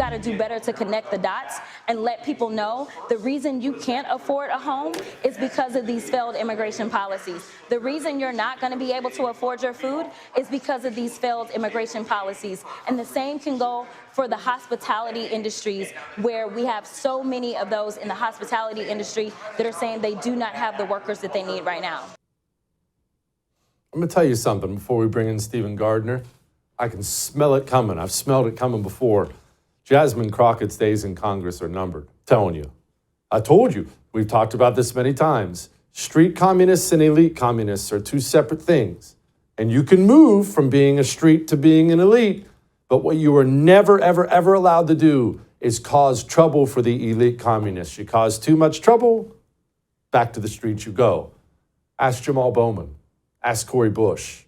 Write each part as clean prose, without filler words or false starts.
got to do better to connect the dots and let people know the reason you can't afford a home is because of these failed immigration policies. The reason you're not going to be able to afford your food is because of these failed immigration policies. And the same can go for the hospitality industries, where we have so many of those in the hospitality industry that are saying they do not have the workers that they need right now. I'm going to tell you something before we bring in Stephen Gardner. I can smell it coming. I've smelled it coming before. Jasmine Crockett's days in Congress are numbered. I'm telling you. I told you. We've talked about this many times. Street communists and elite communists are two separate things. And you can move from being a street to being an elite, but what you are never, ever, ever allowed to do is cause trouble for the elite communists. You cause too much trouble, back to the streets you go. Ask Jamal Bowman. Ask Cori Bush.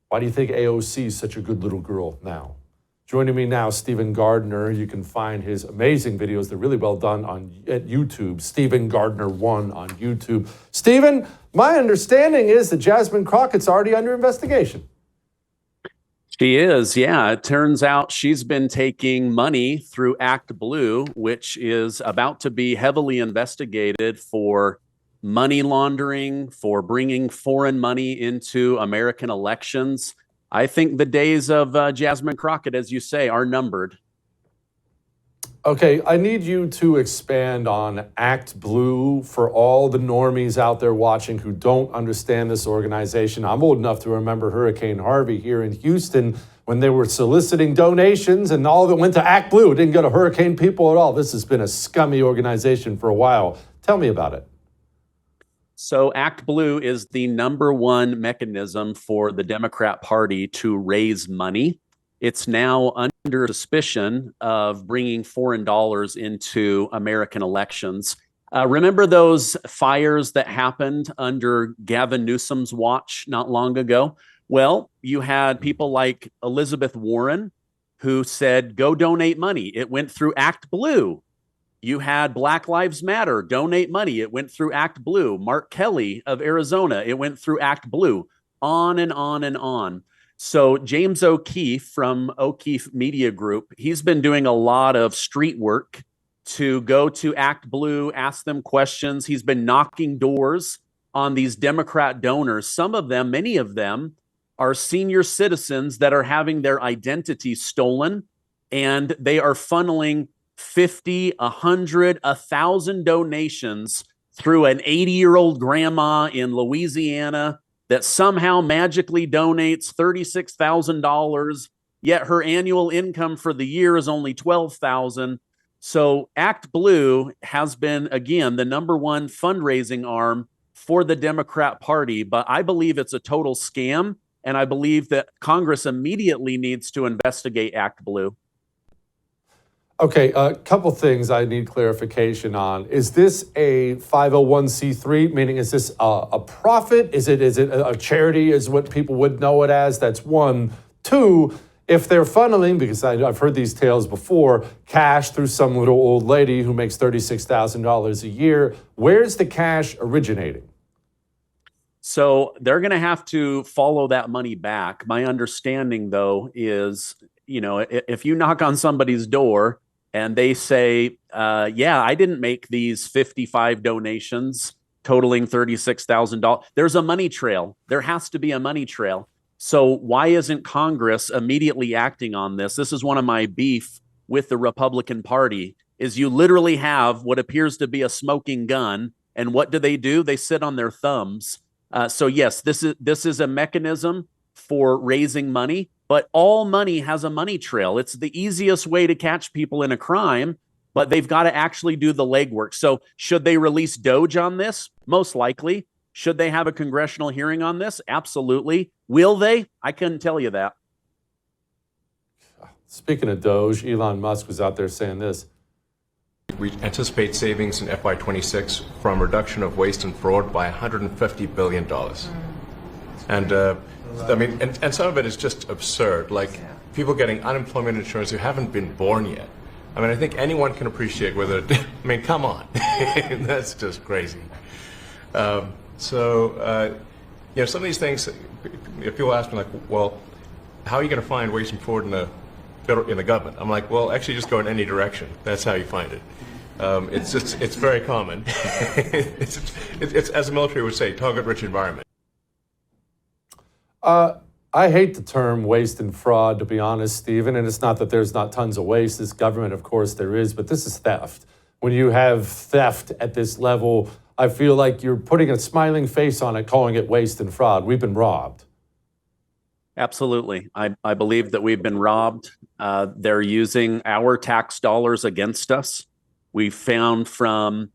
Why do you think AOC is such a good little girl now? Joining me now, Stephen Gardner. You can find his amazing videos. They're really well done at YouTube. Stephen Gardner 1 on YouTube. Stephen, my understanding is that Jasmine Crockett's already under investigation. She is, yeah. It turns out she's been taking money through Act Blue, which is about to be heavily investigated for money laundering, for bringing foreign money into American elections. I think the days of Jasmine Crockett, as you say, are numbered. Okay, I need you to expand on Act Blue for all the normies out there watching who don't understand this organization. I'm old enough to remember Hurricane Harvey here in Houston when they were soliciting donations and all of it went to Act Blue. It didn't go to hurricane people at all. This has been a scummy organization for a while. Tell me about it. So Act Blue is the #1 mechanism for the Democrat Party to raise money. It's now under suspicion of bringing foreign dollars into American elections. Remember those fires that happened under Gavin Newsom's watch not long ago? Well, you had people like Elizabeth Warren who said, go donate money. It went through Act Blue. You had Black Lives Matter, donate money. It went through Act Blue. Mark Kelly of Arizona, it went through Act Blue. On and on and on. So James O'Keefe from O'Keefe Media Group, he's been doing a lot of street work to go to Act Blue, ask them questions. He's been knocking doors on these Democrat donors. Some of them, many of them, are senior citizens that are having their identity stolen, and they are funneling 50, 100, 1,000 donations through an 80-year-old grandma in Louisiana that somehow magically donates $36,000, yet her annual income for the year is only $12,000. So Act Blue has been, again, the #1 fundraising arm for the Democrat Party, but I believe it's a total scam, and I believe that Congress immediately needs to investigate Act Blue. Okay, a couple things I need clarification on. Is this a 501c3, meaning is this a profit? Is it a charity is what people would know it as? That's one. Two, if they're funneling, because I've heard these tales before, cash through some little old lady who makes $36,000 a year, where's the cash originating? So they're going to have to follow that money back. My understanding, though, is, you know, if you knock on somebody's door and they say, yeah, I didn't make these 55 donations totaling $36,000, there's a money trail. There has to be a money trail. So why isn't Congress immediately acting on this? This is one of my beef with the Republican Party, is you literally have what appears to be a smoking gun. And what do? They sit on their thumbs. So yes, this is a mechanism for raising money, but all money has a money trail. It's the easiest way to catch people in a crime, but they've got to actually do the legwork. So should they release Doge on this? Most likely. Should they have a congressional hearing on this? Absolutely. Will they? I couldn't tell you that. Speaking of Doge, Elon Musk was out there saying this. We anticipate savings in FY26 from reduction of waste and fraud by $150 billion. And I mean, and some of it is just absurd, like people getting unemployment insurance who haven't been born yet. I mean, I think anyone can appreciate whether, I mean, come on, that's just crazy. You know, some of these things, if people ask me like, well, how are you going to find waste and fraud in in the government. I'm like, well, actually just go in any direction. That's how you find it. It's very common. it's, as the military would say, target-rich environment. I hate the term waste and fraud, to be honest, Stephen, and it's not that there's not tons of waste. This government, of course, there is, but this is theft. When you have theft at this level, I feel like you're putting a smiling face on it, calling it waste and fraud. We've been robbed. Absolutely. I believe that we've been robbed. They're using our tax dollars against us. We found from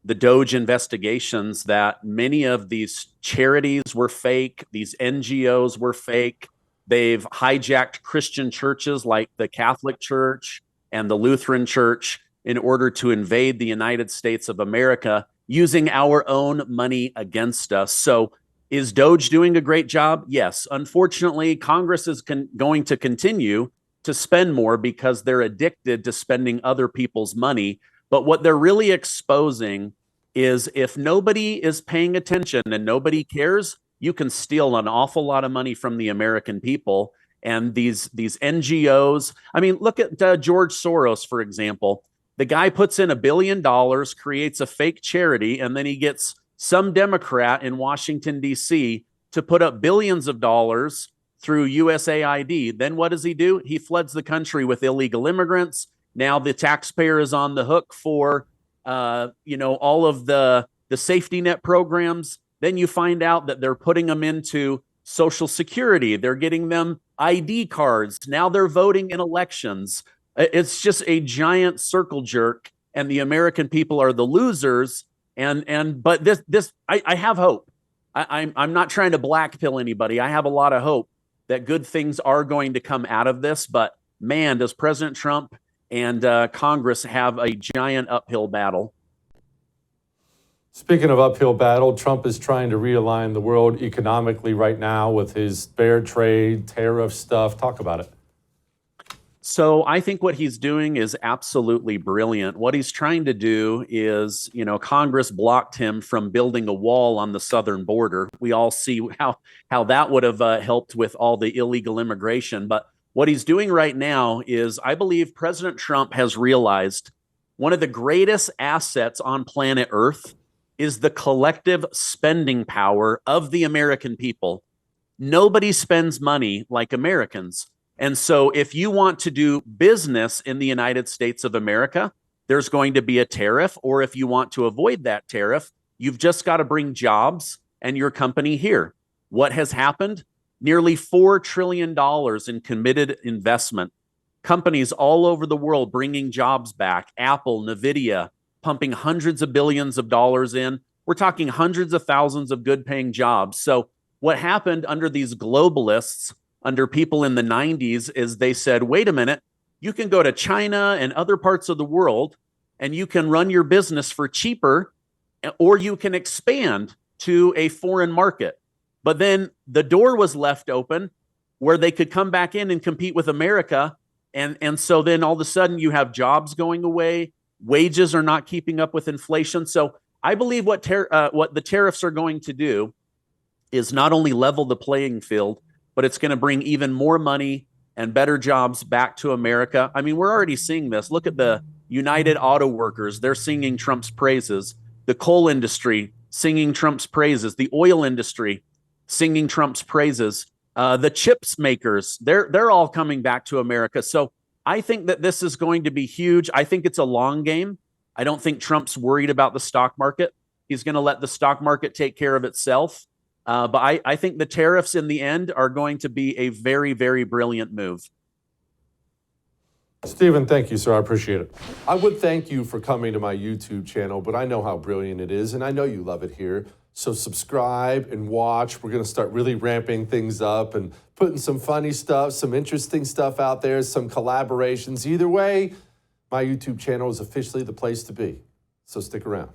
the Doge investigations that many of these charities were fake, these NGOs were fake. They've hijacked Christian churches like the Catholic Church and the Lutheran Church in order to invade the United States of America using our own money against us. So is Doge doing a great job? Yes. Unfortunately, Congress is going to continue to spend more because they're addicted to spending other people's money. But what they're really exposing is if nobody is paying attention and nobody cares, you can steal an awful lot of money from the American people. And these NGOs, I mean, look at George Soros, for example. The guy puts in $1 billion, creates a fake charity, and then he gets some Democrat in Washington, D.C. to put up billions of dollars through USAID. Then what does he do? He floods the country with illegal immigrants. Now the taxpayer is on the hook for all of the safety net programs. Then you find out that they're putting them into Social Security. They're getting them ID cards. Now they're voting in elections. It's just a giant circle jerk, and the American people are the losers. But I have hope. I'm not trying to blackpill anybody. I have a lot of hope that good things are going to come out of this. But man, does President Trump and Congress have a giant uphill battle. Speaking of uphill battle, Trump is trying to realign the world economically right now with his fair trade, tariff stuff. Talk about it. So I think what he's doing is absolutely brilliant. What he's trying to do is, Congress blocked him from building a wall on the southern border. We all see how that would have helped with all the illegal immigration. But what he's doing right now is, I believe President Trump has realized one of the greatest assets on planet Earth is the collective spending power of the American people. Nobody spends money like Americans. And so if you want to do business in the United States of America, there's going to be a tariff. Or if you want to avoid that tariff, you've just got to bring jobs and your company here. What has happened? Nearly $4 trillion in committed investment. Companies all over the world bringing jobs back. Apple, NVIDIA, pumping hundreds of billions of dollars in. We're talking hundreds of thousands of good paying jobs. So what happened under these globalists, under people in the 90s, is they said, wait a minute, you can go to China and other parts of the world and you can run your business for cheaper, or you can expand to a foreign market. But then the door was left open where they could come back in and compete with America. And so then all of a sudden you have jobs going away. Wages are not keeping up with inflation. So I believe what the tariffs are going to do is not only level the playing field, but it's going to bring even more money and better jobs back to America. I mean, we're already seeing this. Look at the United Auto Workers. They're singing Trump's praises. The coal industry singing Trump's praises. The oil industry singing Trump's praises. The chips makers, they're all coming back to America. So I think that this is going to be huge. I think it's a long game. I don't think Trump's worried about the stock market. He's going to let the stock market take care of itself. But I think the tariffs in the end are going to be a very, very brilliant move. Stephen, thank you, sir. I appreciate it. I would thank you for coming to my YouTube channel, but I know how brilliant it is, and I know you love it here. So subscribe and watch. We're going to start really ramping things up and putting some funny stuff, some interesting stuff out there, some collaborations. Either way, my YouTube channel is officially the place to be. So stick around.